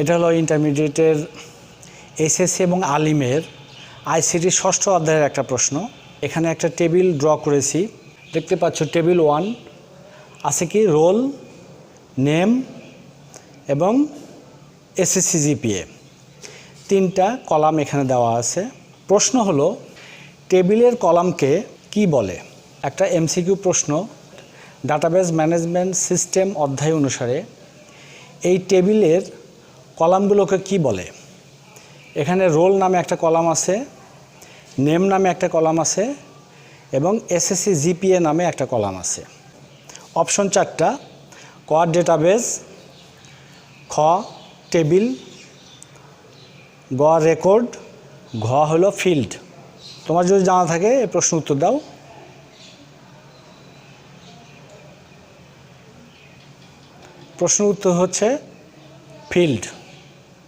এটা হলো ইন্টারমিডিয়েটের এসএসসি এবং আলিমের আইসিটি ষষ্ঠ অধ্যায়ের একটা প্রশ্ন। এখানে একটা টেবিল ড্র করেছি, দেখতে পাচ্ছ। টেবিল 1 আছে কি রোল, নেম এবং এসএসসি জিপিএ, 3টা কলাম এখানে দেওয়া আছে। প্রশ্ন হলো টেবিলের কলামকে কি বলে? একটা এমসিকিউ প্রশ্ন। ডাটাবেজ ম্যানেজমেন্ট সিস্টেম অধ্যায় অনুসারে এই টেবিলের কলামগুলোকে কি বলে? এখানে রোল নামে একটা কলাম আছে, নেম নামে একটা কলাম আছে এবং এসএসসি জিপিএ নামে একটা কলাম আছে। অপশন 4টা: ক ডেটাবেজ, খ টেবিল, গ রেকর্ড, ঘ হলো ফিল্ড। তোমার যদি জানা থাকে এই প্রশ্ন উত্তর দাও। প্রশ্ন উত্তর হচ্ছে ফিল্ড।